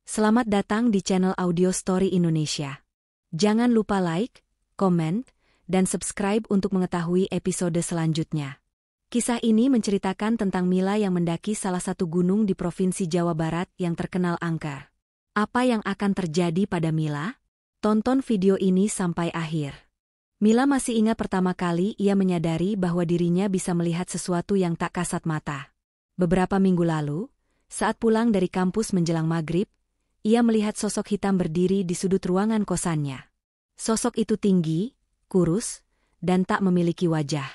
Selamat datang di channel Audio Story Indonesia. Jangan lupa like, komen, dan subscribe untuk mengetahui episode selanjutnya. Kisah ini menceritakan tentang Mila yang mendaki salah satu gunung di Provinsi Jawa Barat yang terkenal angker. Apa yang akan terjadi pada Mila? Tonton video ini sampai akhir. Mila masih ingat pertama kali ia menyadari bahwa dirinya bisa melihat sesuatu yang tak kasat mata. Beberapa minggu lalu, saat pulang dari kampus menjelang maghrib, ia melihat sosok hitam berdiri di sudut ruangan kosannya. Sosok itu tinggi, kurus, dan tak memiliki wajah.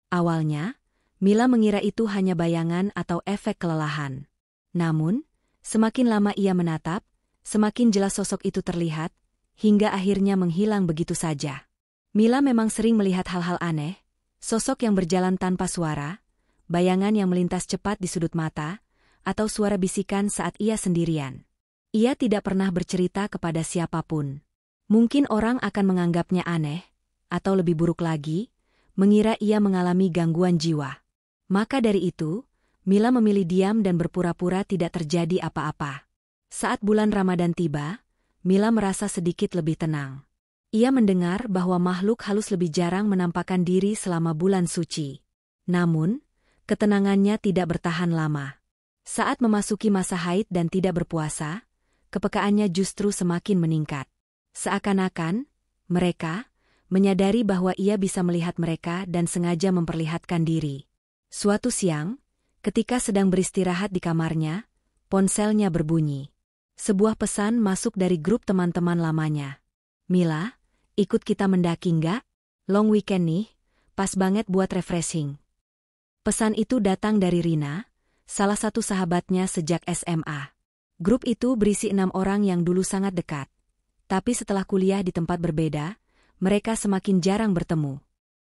Awalnya, Mila mengira itu hanya bayangan atau efek kelelahan. Namun, semakin lama ia menatap, semakin jelas sosok itu terlihat, hingga akhirnya menghilang begitu saja. Mila memang sering melihat hal-hal aneh, sosok yang berjalan tanpa suara, bayangan yang melintas cepat di sudut mata, atau suara bisikan saat ia sendirian. Ia tidak pernah bercerita kepada siapapun. Mungkin orang akan menganggapnya aneh, atau lebih buruk lagi, mengira ia mengalami gangguan jiwa. Maka dari itu, Mila memilih diam dan berpura-pura tidak terjadi apa-apa. Saat bulan Ramadan tiba, Mila merasa sedikit lebih tenang. Ia mendengar bahwa makhluk halus lebih jarang menampakkan diri selama bulan suci. Namun, ketenangannya tidak bertahan lama. Saat memasuki masa haid dan tidak berpuasa, kepekaannya justru semakin meningkat. Seakan-akan, mereka menyadari bahwa ia bisa melihat mereka dan sengaja memperlihatkan diri. Suatu siang, ketika sedang beristirahat di kamarnya, ponselnya berbunyi. Sebuah pesan masuk dari grup teman-teman lamanya. "Mila, ikut kita mendaki nggak? Long weekend nih, pas banget buat refreshing." Pesan itu datang dari Rina, salah satu sahabatnya sejak SMA. Grup itu berisi 6 orang yang dulu sangat dekat. Tapi setelah kuliah di tempat berbeda, mereka semakin jarang bertemu.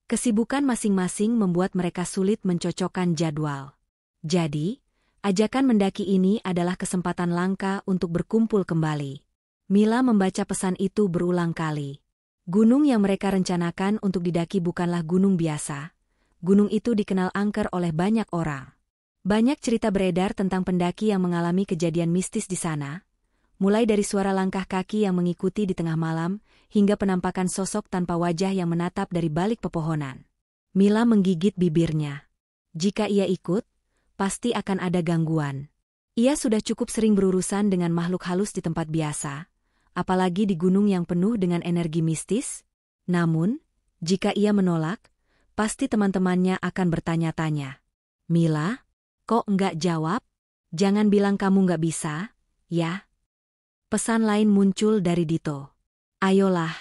Kesibukan masing-masing membuat mereka sulit mencocokkan jadwal. Jadi, ajakan mendaki ini adalah kesempatan langka untuk berkumpul kembali. Mila membaca pesan itu berulang kali. Gunung yang mereka rencanakan untuk didaki bukanlah gunung biasa. Gunung itu dikenal angker oleh banyak orang. Banyak cerita beredar tentang pendaki yang mengalami kejadian mistis di sana, mulai dari suara langkah kaki yang mengikuti di tengah malam, hingga penampakan sosok tanpa wajah yang menatap dari balik pepohonan. Mila menggigit bibirnya. Jika ia ikut, pasti akan ada gangguan. Ia sudah cukup sering berurusan dengan makhluk halus di tempat biasa, apalagi di gunung yang penuh dengan energi mistis. Namun, jika ia menolak, pasti teman-temannya akan bertanya-tanya. "Mila, kok nggak jawab? Jangan bilang kamu nggak bisa, ya?" Pesan lain muncul dari Dito. "Ayolah,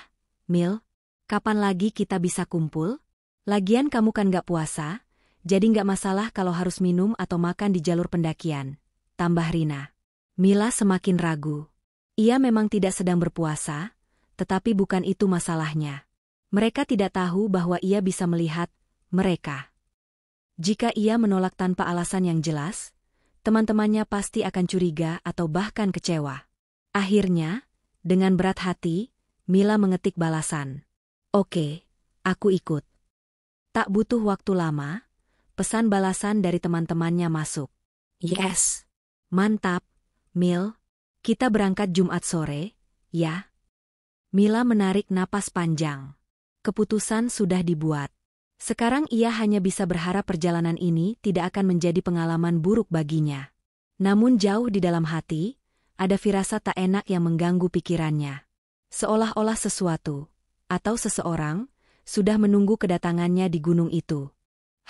Mil, kapan lagi kita bisa kumpul? Lagian kamu kan nggak puasa, jadi nggak masalah kalau harus minum atau makan di jalur pendakian," tambah Rina. Mila semakin ragu. Ia memang tidak sedang berpuasa, tetapi bukan itu masalahnya. Mereka tidak tahu bahwa ia bisa melihat mereka. Jika ia menolak tanpa alasan yang jelas, teman-temannya pasti akan curiga atau bahkan kecewa. Akhirnya, dengan berat hati, Mila mengetik balasan. "Oke, aku ikut." Tak butuh waktu lama, pesan balasan dari teman-temannya masuk. "Yes, mantap, Mil. Kita berangkat Jumat sore, ya?" Mila menarik napas panjang. Keputusan sudah dibuat. Sekarang ia hanya bisa berharap perjalanan ini tidak akan menjadi pengalaman buruk baginya. Namun jauh di dalam hati, ada firasat tak enak yang mengganggu pikirannya. Seolah-olah sesuatu, atau seseorang, sudah menunggu kedatangannya di gunung itu.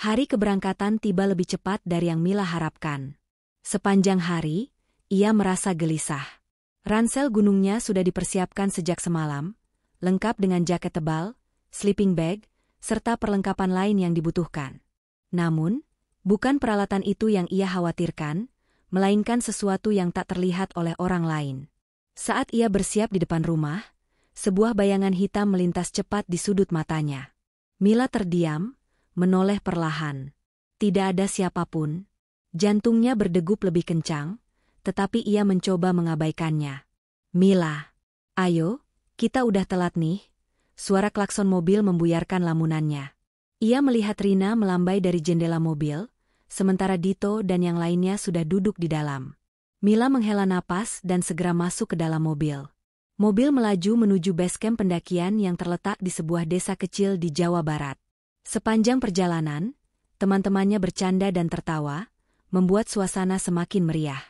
Hari keberangkatan tiba lebih cepat dari yang Mila harapkan. Sepanjang hari, ia merasa gelisah. Ransel gunungnya sudah dipersiapkan sejak semalam, lengkap dengan jaket tebal, sleeping bag, serta perlengkapan lain yang dibutuhkan. Namun, bukan peralatan itu yang ia khawatirkan, melainkan sesuatu yang tak terlihat oleh orang lain. Saat ia bersiap di depan rumah, sebuah bayangan hitam melintas cepat di sudut matanya. Mila terdiam, menoleh perlahan. Tidak ada siapapun. Jantungnya berdegup lebih kencang, tetapi ia mencoba mengabaikannya. "Mila, ayo, kita udah telat nih." Suara klakson mobil membuyarkan lamunannya. Ia melihat Rina melambai dari jendela mobil, sementara Dito dan yang lainnya sudah duduk di dalam. Mila menghela napas dan segera masuk ke dalam mobil. Mobil melaju menuju basecamp pendakian yang terletak di sebuah desa kecil di Jawa Barat. Sepanjang perjalanan, teman-temannya bercanda dan tertawa, membuat suasana semakin meriah.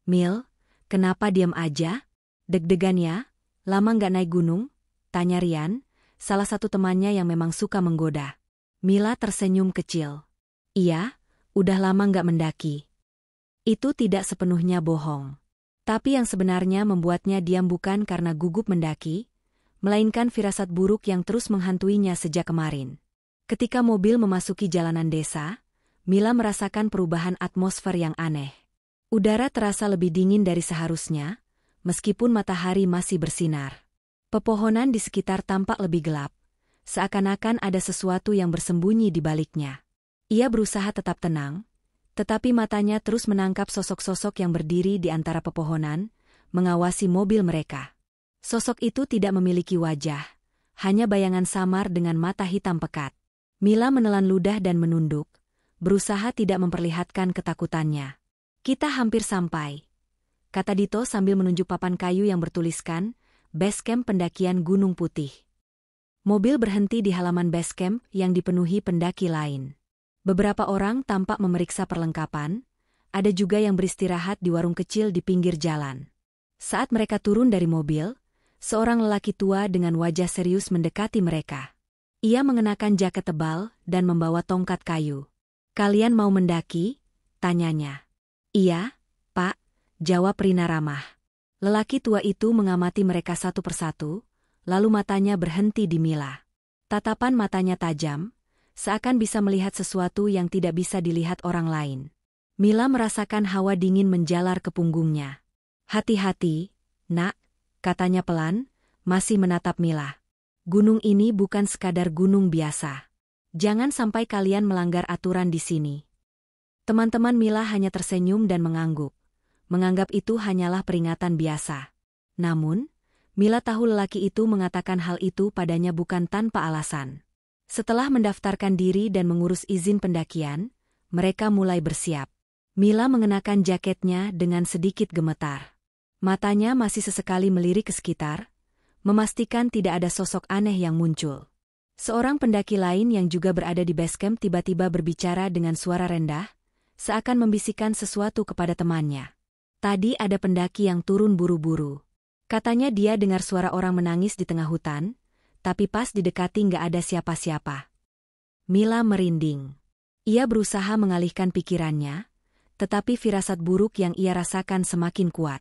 "Mil, kenapa diam aja? Deg-degan ya? Lama nggak naik gunung?" tanya Rian, salah satu temannya yang memang suka menggoda. Mila tersenyum kecil. "Iya, udah lama nggak mendaki." Itu tidak sepenuhnya bohong. Tapi yang sebenarnya membuatnya diam bukan karena gugup mendaki, melainkan firasat buruk yang terus menghantuinya sejak kemarin. Ketika mobil memasuki jalanan desa, Mila merasakan perubahan atmosfer yang aneh. Udara terasa lebih dingin dari seharusnya, meskipun matahari masih bersinar. Pepohonan di sekitar tampak lebih gelap, seakan-akan ada sesuatu yang bersembunyi di baliknya. Ia berusaha tetap tenang, tetapi matanya terus menangkap sosok-sosok yang berdiri di antara pepohonan, mengawasi mobil mereka. Sosok itu tidak memiliki wajah, hanya bayangan samar dengan mata hitam pekat. Mila menelan ludah dan menunduk, berusaha tidak memperlihatkan ketakutannya. "Kita hampir sampai," kata Dito sambil menunjuk papan kayu yang bertuliskan, "Basecamp Pendakian Gunung Putih." Mobil berhenti di halaman basecamp yang dipenuhi pendaki lain. Beberapa orang tampak memeriksa perlengkapan, ada juga yang beristirahat di warung kecil di pinggir jalan. Saat mereka turun dari mobil, seorang lelaki tua dengan wajah serius mendekati mereka. Ia mengenakan jaket tebal dan membawa tongkat kayu. "Kalian mau mendaki?" tanyanya. "Iya, Pak," jawab Rina ramah. Lelaki tua itu mengamati mereka satu persatu, lalu matanya berhenti di Mila. Tatapan matanya tajam, seakan bisa melihat sesuatu yang tidak bisa dilihat orang lain. Mila merasakan hawa dingin menjalar ke punggungnya. "Hati-hati, Nak," katanya pelan, masih menatap Mila. "Gunung ini bukan sekadar gunung biasa. Jangan sampai kalian melanggar aturan di sini." Teman-teman Mila hanya tersenyum dan mengangguk, menganggap itu hanyalah peringatan biasa. Namun, Mila tahu lelaki itu mengatakan hal itu padanya bukan tanpa alasan. Setelah mendaftarkan diri dan mengurus izin pendakian, mereka mulai bersiap. Mila mengenakan jaketnya dengan sedikit gemetar. Matanya masih sesekali melirik ke sekitar, memastikan tidak ada sosok aneh yang muncul. Seorang pendaki lain yang juga berada di basecamp tiba-tiba berbicara dengan suara rendah, seakan membisikkan sesuatu kepada temannya. "Tadi ada pendaki yang turun buru-buru," katanya. Dia dengar suara orang menangis di tengah hutan, tapi pas didekati nggak ada siapa-siapa. Mila merinding. Ia berusaha mengalihkan pikirannya, tetapi firasat buruk yang ia rasakan semakin kuat.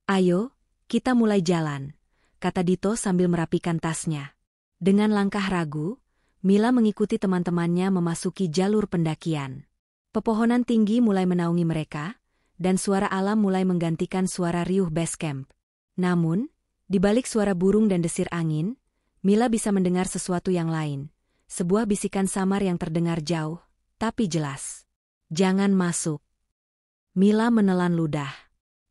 "Ayo, kita mulai jalan," kata Dito sambil merapikan tasnya. Dengan langkah ragu, Mila mengikuti teman-temannya memasuki jalur pendakian. Pepohonan tinggi mulai menaungi mereka, dan suara alam mulai menggantikan suara riuh basecamp. Namun, di balik suara burung dan desir angin, Mila bisa mendengar sesuatu yang lain, sebuah bisikan samar yang terdengar jauh, tapi jelas. "Jangan masuk." Mila menelan ludah.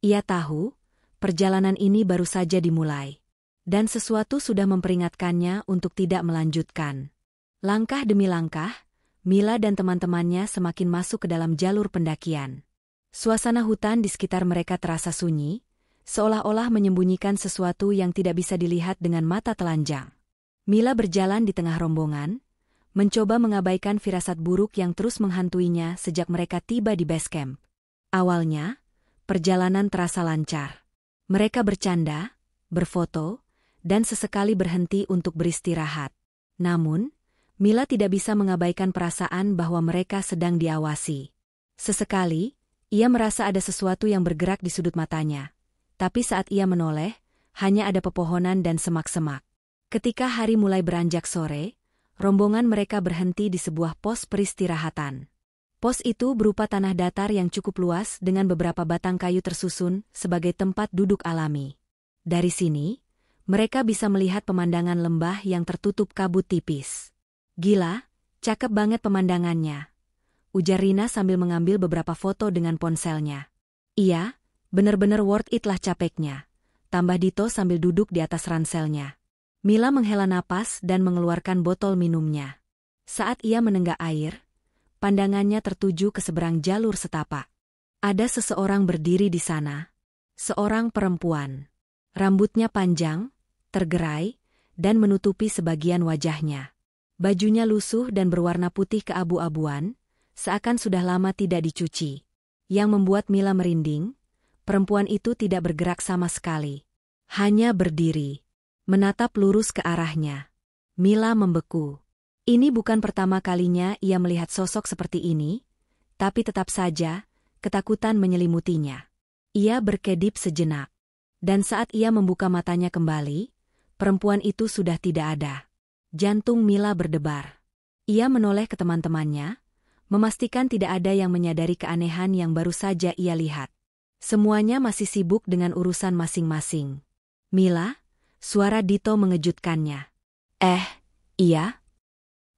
Ia tahu, perjalanan ini baru saja dimulai, dan sesuatu sudah memperingatkannya untuk tidak melanjutkan. Langkah demi langkah, Mila dan teman-temannya semakin masuk ke dalam jalur pendakian. Suasana hutan di sekitar mereka terasa sunyi, seolah-olah menyembunyikan sesuatu yang tidak bisa dilihat dengan mata telanjang. Mila berjalan di tengah rombongan, mencoba mengabaikan firasat buruk yang terus menghantuinya sejak mereka tiba di basecamp. Awalnya, perjalanan terasa lancar. Mereka bercanda, berfoto, dan sesekali berhenti untuk beristirahat. Namun, Mila tidak bisa mengabaikan perasaan bahwa mereka sedang diawasi. Sesekali, ia merasa ada sesuatu yang bergerak di sudut matanya. Tapi saat ia menoleh, hanya ada pepohonan dan semak-semak. Ketika hari mulai beranjak sore, rombongan mereka berhenti di sebuah pos peristirahatan. Pos itu berupa tanah datar yang cukup luas dengan beberapa batang kayu tersusun sebagai tempat duduk alami. Dari sini, mereka bisa melihat pemandangan lembah yang tertutup kabut tipis. "Gila, cakep banget pemandangannya," ujar Rina sambil mengambil beberapa foto dengan ponselnya. "Iya, bener-bener worth it lah capeknya," tambah Dito sambil duduk di atas ranselnya. Mila menghela napas dan mengeluarkan botol minumnya. Saat ia menenggak air, pandangannya tertuju ke seberang jalur setapak. Ada seseorang berdiri di sana, Seorang perempuan. Rambutnya panjang, tergerai, dan menutupi sebagian wajahnya. Bajunya lusuh dan berwarna putih keabu-abuan, seakan sudah lama tidak dicuci. Yang membuat Mila merinding, perempuan itu tidak bergerak sama sekali. Hanya berdiri, menatap lurus ke arahnya. Mila membeku. Ini bukan pertama kalinya ia melihat sosok seperti ini, tapi tetap saja, ketakutan menyelimutinya. Ia berkedip sejenak. Dan saat ia membuka matanya kembali, perempuan itu sudah tidak ada. Jantung Mila berdebar. Ia menoleh ke teman-temannya, memastikan tidak ada yang menyadari keanehan yang baru saja ia lihat. Semuanya masih sibuk dengan urusan masing-masing. Mila, suara Dito mengejutkannya. Iya?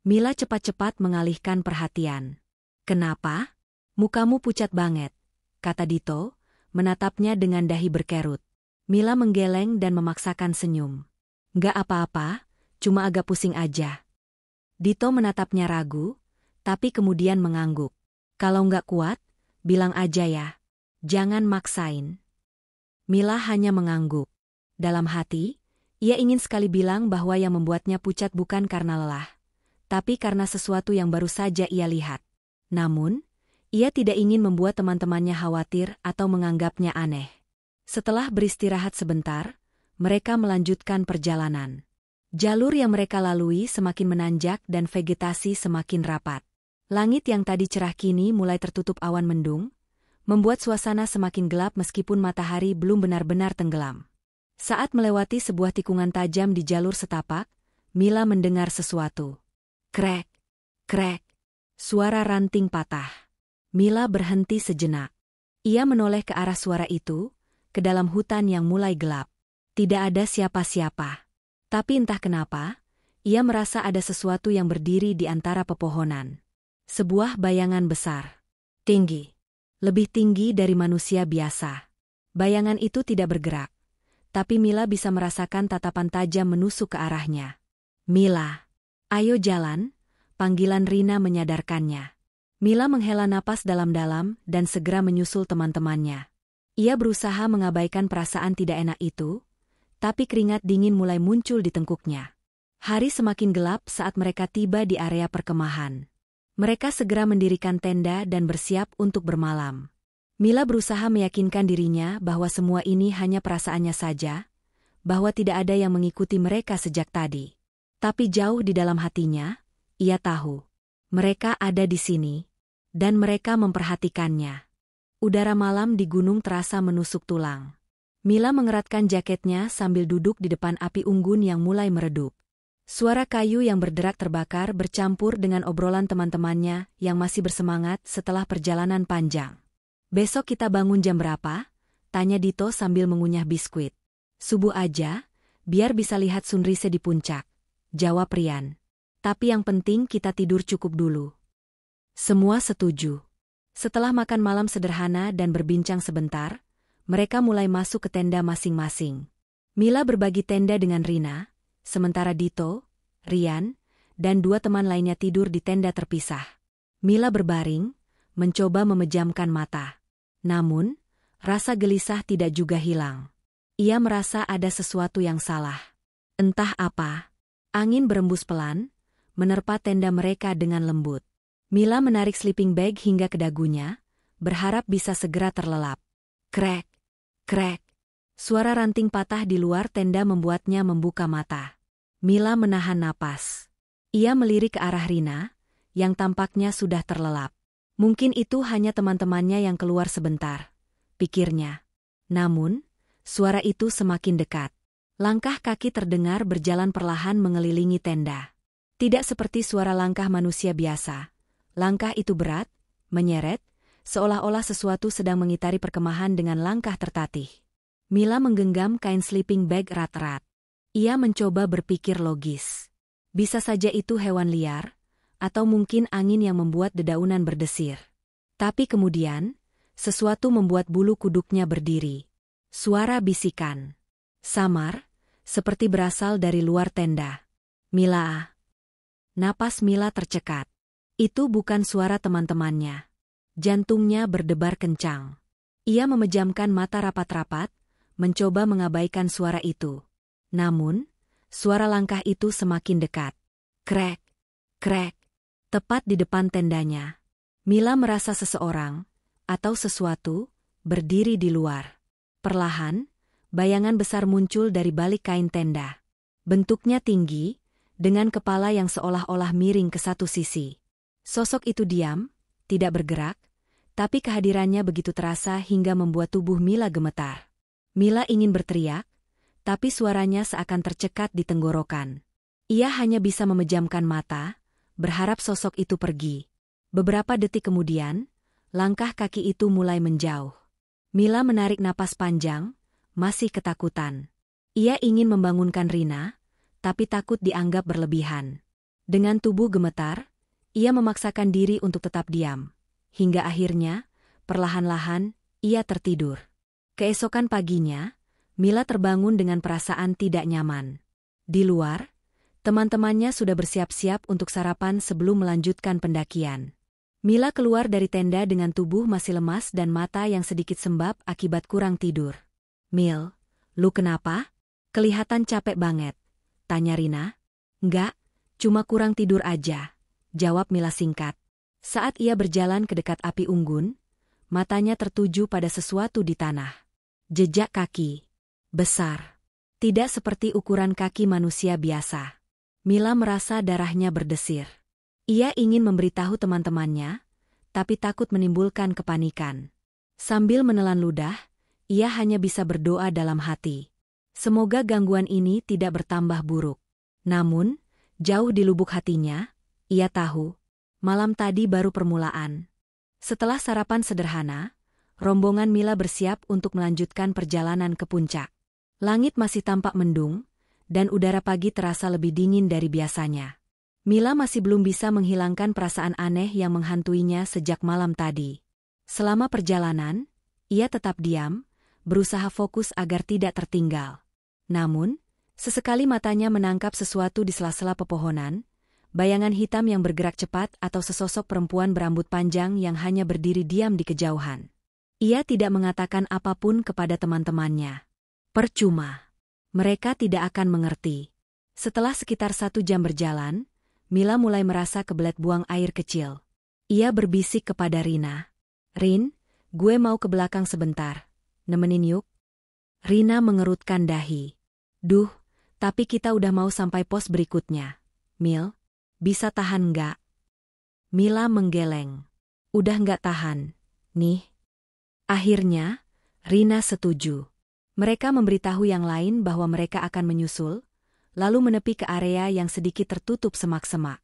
Mila cepat-cepat mengalihkan perhatian. Kenapa? Mukamu pucat banget, kata Dito, menatapnya dengan dahi berkerut. Mila menggeleng dan memaksakan senyum. Gak apa-apa, cuma agak pusing aja. Dito menatapnya ragu, tapi kemudian mengangguk. Kalau nggak kuat, bilang aja ya. Jangan maksain. Mila hanya mengangguk. Dalam hati, ia ingin sekali bilang bahwa yang membuatnya pucat bukan karena lelah, tapi karena sesuatu yang baru saja ia lihat. Namun, ia tidak ingin membuat teman-temannya khawatir atau menganggapnya aneh. Setelah beristirahat sebentar, mereka melanjutkan perjalanan. Jalur yang mereka lalui semakin menanjak dan vegetasi semakin rapat. Langit yang tadi cerah kini mulai tertutup awan mendung, membuat suasana semakin gelap meskipun matahari belum benar-benar tenggelam. Saat melewati sebuah tikungan tajam di jalur setapak, Mila mendengar sesuatu. Krek, krek, suara ranting patah. Mila berhenti sejenak. Ia menoleh ke arah suara itu, ke dalam hutan yang mulai gelap. Tidak ada siapa-siapa. Tapi entah kenapa, ia merasa ada sesuatu yang berdiri di antara pepohonan. Sebuah bayangan besar. Tinggi. Lebih tinggi dari manusia biasa. Bayangan itu tidak bergerak. Tapi Mila bisa merasakan tatapan tajam menusuk ke arahnya. Mila, ayo jalan, panggilan Rina menyadarkannya. Mila menghela napas dalam-dalam dan segera menyusul teman-temannya. Ia berusaha mengabaikan perasaan tidak enak itu, tapi keringat dingin mulai muncul di tengkuknya. Hari semakin gelap saat mereka tiba di area perkemahan. Mereka segera mendirikan tenda dan bersiap untuk bermalam. Mila berusaha meyakinkan dirinya bahwa semua ini hanya perasaannya saja, bahwa tidak ada yang mengikuti mereka sejak tadi. Tapi jauh di dalam hatinya, ia tahu. Mereka ada di sini, dan mereka memperhatikannya. Udara malam di gunung terasa menusuk tulang. Mila mengeratkan jaketnya sambil duduk di depan api unggun yang mulai meredup. Suara kayu yang berderak terbakar bercampur dengan obrolan teman-temannya yang masih bersemangat setelah perjalanan panjang. Besok kita bangun jam berapa? Tanya Dito sambil mengunyah biskuit. Subuh aja, biar bisa lihat sunrise di puncak. Jawab Rian. Tapi yang penting kita tidur cukup dulu. Semua setuju. Setelah makan malam sederhana dan berbincang sebentar, mereka mulai masuk ke tenda masing-masing. Mila berbagi tenda dengan Rina, sementara Dito, Rian, dan dua teman lainnya tidur di tenda terpisah. Mila berbaring, mencoba memejamkan mata. Namun, rasa gelisah tidak juga hilang. Ia merasa ada sesuatu yang salah. Entah apa. Angin berembus pelan, menerpa tenda mereka dengan lembut. Mila menarik sleeping bag hingga ke dagunya, berharap bisa segera terlelap. Krek, krek. Suara ranting patah di luar tenda membuatnya membuka mata. Mila menahan napas. Ia melirik ke arah Rina, yang tampaknya sudah terlelap. Mungkin itu hanya teman-temannya yang keluar sebentar, pikirnya. Namun, suara itu semakin dekat. Langkah kaki terdengar berjalan perlahan mengelilingi tenda. Tidak seperti suara langkah manusia biasa. Langkah itu berat, menyeret, seolah-olah sesuatu sedang mengitari perkemahan dengan langkah tertatih. Mila menggenggam kain sleeping bag erat-erat. Ia mencoba berpikir logis. Bisa saja itu hewan liar, atau mungkin angin yang membuat dedaunan berdesir. Tapi kemudian, sesuatu membuat bulu kuduknya berdiri. Suara bisikan. Samar, seperti berasal dari luar tenda. Mila. Napas Mila tercekat. Itu bukan suara teman-temannya. Jantungnya berdebar kencang. Ia memejamkan mata rapat-rapat, mencoba mengabaikan suara itu. Namun, suara langkah itu semakin dekat. Krek, krek, tepat di depan tendanya. Mila merasa seseorang, atau sesuatu, berdiri di luar. Perlahan, bayangan besar muncul dari balik kain tenda. Bentuknya tinggi, dengan kepala yang seolah-olah miring ke satu sisi. Sosok itu diam, tidak bergerak, tapi kehadirannya begitu terasa hingga membuat tubuh Mila gemetar. Mila ingin berteriak, tapi suaranya seakan tercekat di tenggorokan. Ia hanya bisa memejamkan mata, berharap sosok itu pergi. Beberapa detik kemudian, langkah kaki itu mulai menjauh. Mila menarik napas panjang, masih ketakutan. Ia ingin membangunkan Rina, tapi takut dianggap berlebihan. Dengan tubuh gemetar, ia memaksakan diri untuk tetap diam. Hingga akhirnya, perlahan-lahan, ia tertidur. Keesokan paginya, Mila terbangun dengan perasaan tidak nyaman. Di luar, teman-temannya sudah bersiap-siap untuk sarapan sebelum melanjutkan pendakian. Mila keluar dari tenda dengan tubuh masih lemas dan mata yang sedikit sembab akibat kurang tidur. "Mil, lu kenapa? Kelihatan capek banget," tanya Rina. "Enggak, cuma kurang tidur aja," jawab Mila singkat. Saat ia berjalan ke dekat api unggun, matanya tertuju pada sesuatu di tanah. Jejak kaki. Besar. Tidak seperti ukuran kaki manusia biasa. Mila merasa darahnya berdesir. Ia ingin memberitahu teman-temannya, tapi takut menimbulkan kepanikan. Sambil menelan ludah, ia hanya bisa berdoa dalam hati. Semoga gangguan ini tidak bertambah buruk. Namun, jauh di lubuk hatinya, ia tahu, malam tadi baru permulaan. Setelah sarapan sederhana, rombongan Mila bersiap untuk melanjutkan perjalanan ke puncak. Langit masih tampak mendung, dan udara pagi terasa lebih dingin dari biasanya. Mila masih belum bisa menghilangkan perasaan aneh yang menghantuinya sejak malam tadi. Selama perjalanan, ia tetap diam, berusaha fokus agar tidak tertinggal. Namun, sesekali matanya menangkap sesuatu di sela-sela pepohonan, bayangan hitam yang bergerak cepat atau sesosok perempuan berambut panjang yang hanya berdiri diam di kejauhan. Ia tidak mengatakan apapun kepada teman-temannya. Percuma. Mereka tidak akan mengerti. Setelah sekitar 1 jam berjalan, Mila mulai merasa kebelet buang air kecil. Ia berbisik kepada Rina. "Rin, gue mau ke belakang sebentar. Nemenin yuk?" Rina mengerutkan dahi. "Duh, tapi kita udah mau sampai pos berikutnya. Mil, bisa tahan nggak?" Mila menggeleng. "Udah nggak tahan, nih." Akhirnya, Rina setuju. Mereka memberitahu yang lain bahwa mereka akan menyusul, lalu menepi ke area yang sedikit tertutup semak-semak.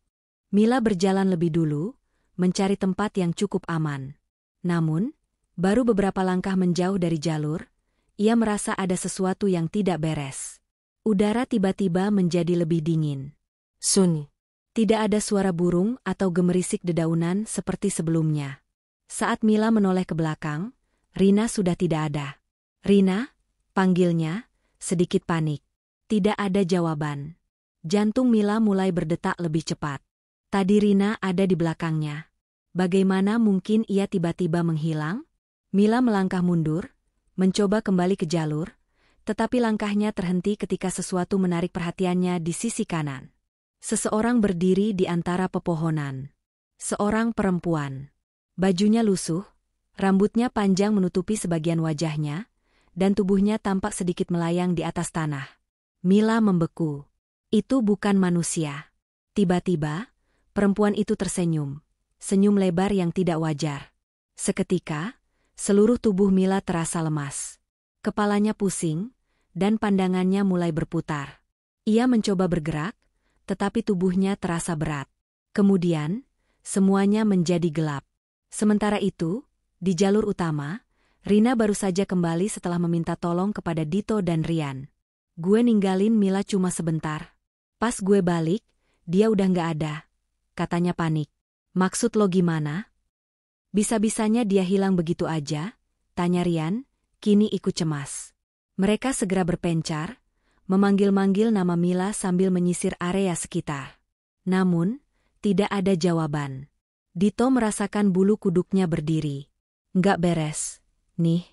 Mila berjalan lebih dulu, mencari tempat yang cukup aman. Namun, baru beberapa langkah menjauh dari jalur, ia merasa ada sesuatu yang tidak beres. Udara tiba-tiba menjadi lebih dingin. Sunyi. Tidak ada suara burung atau gemerisik dedaunan seperti sebelumnya. Saat Mila menoleh ke belakang, Rina sudah tidak ada. "Rina?" panggilnya, sedikit panik. Tidak ada jawaban. Jantung Mila mulai berdetak lebih cepat. Tadi Rina ada di belakangnya. Bagaimana mungkin ia tiba-tiba menghilang? Mila melangkah mundur, mencoba kembali ke jalur, tetapi langkahnya terhenti ketika sesuatu menarik perhatiannya di sisi kanan. Seseorang berdiri di antara pepohonan. Seorang perempuan. Bajunya lusuh, rambutnya panjang menutupi sebagian wajahnya, dan tubuhnya tampak sedikit melayang di atas tanah. Mila membeku. Itu bukan manusia. Tiba-tiba, perempuan itu tersenyum. Senyum lebar yang tidak wajar. Seketika, seluruh tubuh Mila terasa lemas. Kepalanya pusing, dan pandangannya mulai berputar. Ia mencoba bergerak, tetapi tubuhnya terasa berat. Kemudian, semuanya menjadi gelap. Sementara itu, di jalur utama, Rina baru saja kembali setelah meminta tolong kepada Dito dan Rian. "Gue ninggalin Mila cuma sebentar. Pas gue balik, dia udah nggak ada," katanya panik. "Maksud lo gimana? Bisa-bisanya dia hilang begitu aja?" tanya Rian, kini ikut cemas. Mereka segera berpencar, memanggil-manggil nama Mila sambil menyisir area sekitar. Namun, tidak ada jawaban. Dito merasakan bulu kuduknya berdiri. "Nggak beres. Nih.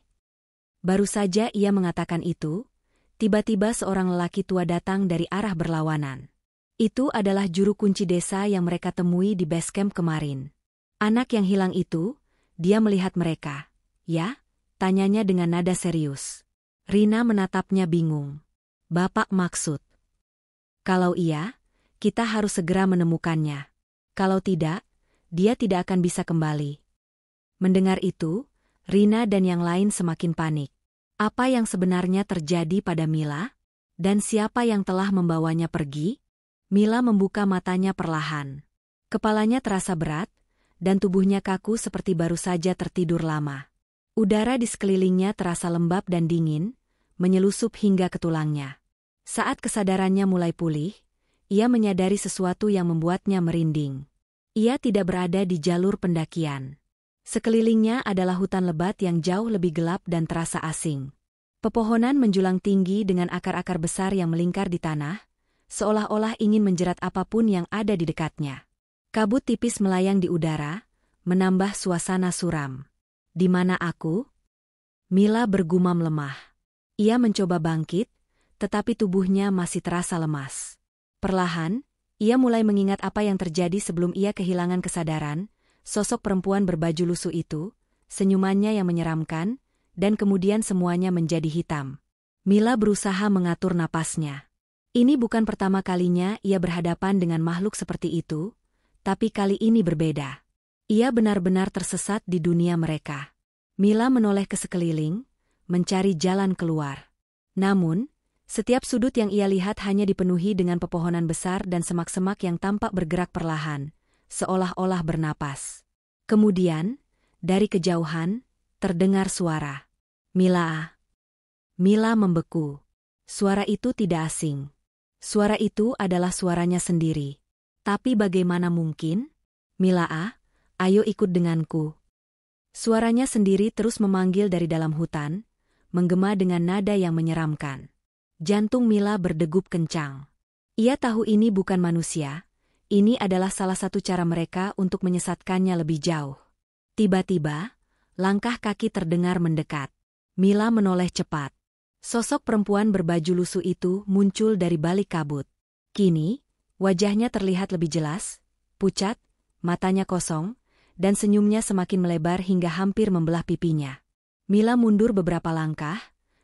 Baru saja ia mengatakan itu, tiba-tiba seorang lelaki tua datang dari arah berlawanan. Itu adalah juru kunci desa yang mereka temui di base camp kemarin. Anak yang hilang itu, dia melihat mereka. Ya? Tanyanya dengan nada serius. Rina menatapnya bingung. Bapak maksud? Kalau iya, kita harus segera menemukannya. Kalau tidak, dia tidak akan bisa kembali. Mendengar itu, Rina dan yang lain semakin panik. Apa yang sebenarnya terjadi pada Mila? Dan siapa yang telah membawanya pergi? Mila membuka matanya perlahan. Kepalanya terasa berat, dan tubuhnya kaku seperti baru saja tertidur lama. Udara di sekelilingnya terasa lembab dan dingin, menyelusup hingga ke tulangnya. Saat kesadarannya mulai pulih, ia menyadari sesuatu yang membuatnya merinding. Ia tidak berada di jalur pendakian. Sekelilingnya adalah hutan lebat yang jauh lebih gelap dan terasa asing. Pepohonan menjulang tinggi dengan akar-akar besar yang melingkar di tanah, seolah-olah ingin menjerat apapun yang ada di dekatnya. Kabut tipis melayang di udara, menambah suasana suram. Di mana aku? Mila bergumam lemah. Ia mencoba bangkit, tetapi tubuhnya masih terasa lemas. Perlahan, ia mulai mengingat apa yang terjadi sebelum ia kehilangan kesadaran. Sosok perempuan berbaju lusuh itu, senyumannya yang menyeramkan, dan kemudian semuanya menjadi hitam. Mila berusaha mengatur napasnya. Ini bukan pertama kalinya ia berhadapan dengan makhluk seperti itu, tapi kali ini berbeda. Ia benar-benar tersesat di dunia mereka. Mila menoleh ke sekeliling, mencari jalan keluar. Namun, setiap sudut yang ia lihat hanya dipenuhi dengan pepohonan besar dan semak-semak yang tampak bergerak perlahan, seolah-olah bernapas. Kemudian, dari kejauhan, terdengar suara. Mila. Mila membeku. Suara itu tidak asing. Suara itu adalah suaranya sendiri. Tapi bagaimana mungkin? Mila, ayo ikut denganku. Suaranya sendiri terus memanggil dari dalam hutan, menggema dengan nada yang menyeramkan. Jantung Mila berdegup kencang. Ia tahu ini bukan manusia. Ini adalah salah satu cara mereka untuk menyesatkannya lebih jauh. Tiba-tiba, langkah kaki terdengar mendekat. Mila menoleh cepat. Sosok perempuan berbaju lusuh itu muncul dari balik kabut. Kini, wajahnya terlihat lebih jelas, pucat, matanya kosong, dan senyumnya semakin melebar hingga hampir membelah pipinya. Mila mundur beberapa langkah,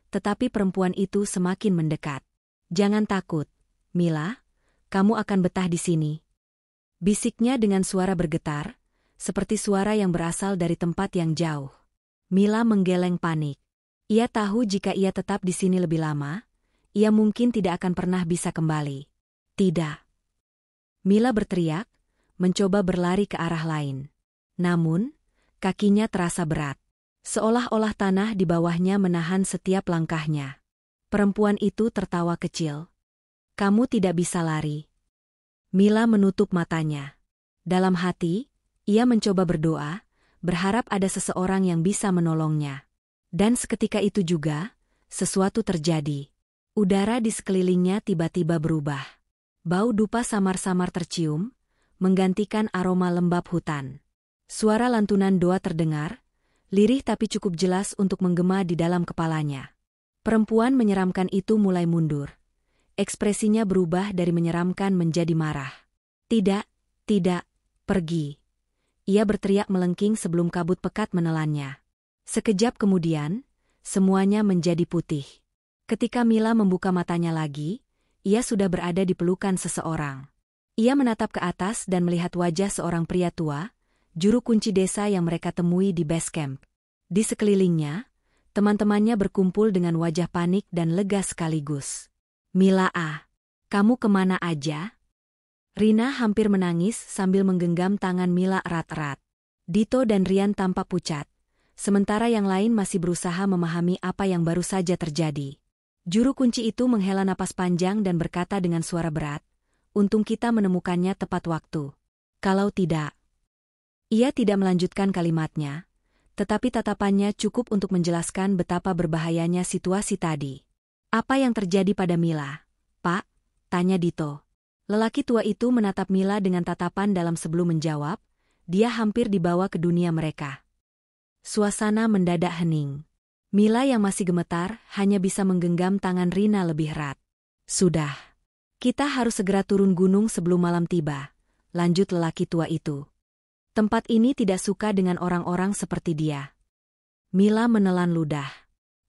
tetapi perempuan itu semakin mendekat. Jangan takut, Mila, kamu akan betah di sini. Bisiknya dengan suara bergetar, seperti suara yang berasal dari tempat yang jauh. Mila menggeleng panik. Ia tahu jika ia tetap di sini lebih lama, ia mungkin tidak akan pernah bisa kembali. Tidak. Mila berteriak, mencoba berlari ke arah lain. Namun, kakinya terasa berat. Seolah-olah tanah di bawahnya menahan setiap langkahnya. Perempuan itu tertawa kecil. Kamu tidak bisa lari. Mila menutup matanya. Dalam hati, ia mencoba berdoa, berharap ada seseorang yang bisa menolongnya. Dan seketika itu juga, sesuatu terjadi. Udara di sekelilingnya tiba-tiba berubah. Bau dupa samar-samar tercium, menggantikan aroma lembab hutan. Suara lantunan doa terdengar, lirih tapi cukup jelas untuk menggema di dalam kepalanya. Perempuan menyeramkan itu mulai mundur. Ekspresinya berubah dari menyeramkan menjadi marah. Tidak, pergi. Ia berteriak melengking sebelum kabut pekat menelannya. Sekejap kemudian, semuanya menjadi putih. Ketika Mila membuka matanya lagi, ia sudah berada di pelukan seseorang. Ia menatap ke atas dan melihat wajah seorang pria tua, juru kunci desa yang mereka temui di base camp. Di sekelilingnya, teman-temannya berkumpul dengan wajah panik dan lega sekaligus. Mila, kamu kemana aja? Rina hampir menangis sambil menggenggam tangan Mila erat-erat. Dito dan Rian tampak pucat, sementara yang lain masih berusaha memahami apa yang baru saja terjadi. Juru kunci itu menghela napas panjang dan berkata dengan suara berat, untung kita menemukannya tepat waktu. Kalau tidak... Ia tidak melanjutkan kalimatnya, tetapi tatapannya cukup untuk menjelaskan betapa berbahayanya situasi tadi. Apa yang terjadi pada Mila, Pak? Tanya Dito. Lelaki tua itu menatap Mila dengan tatapan dalam sebelum menjawab, dia hampir dibawa ke dunia mereka. Suasana mendadak hening. Mila yang masih gemetar hanya bisa menggenggam tangan Rina lebih erat. Sudah. Kita harus segera turun gunung sebelum malam tiba, lanjut lelaki tua itu. Tempat ini tidak suka dengan orang-orang seperti dia. Mila menelan ludah.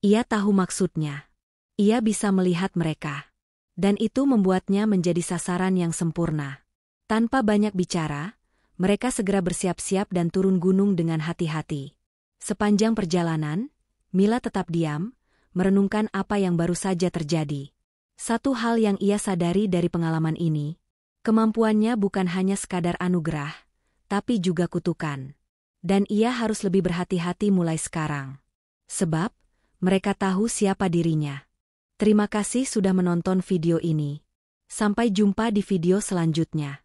Ia tahu maksudnya. Ia bisa melihat mereka. Dan itu membuatnya menjadi sasaran yang sempurna. Tanpa banyak bicara, mereka segera bersiap-siap dan turun gunung dengan hati-hati. Sepanjang perjalanan, Mila tetap diam, merenungkan apa yang baru saja terjadi. Satu hal yang ia sadari dari pengalaman ini, kemampuannya bukan hanya sekadar anugerah, tapi juga kutukan. Dan ia harus lebih berhati-hati mulai sekarang. Sebab, mereka tahu siapa dirinya. Terima kasih sudah menonton video ini. Sampai jumpa di video selanjutnya.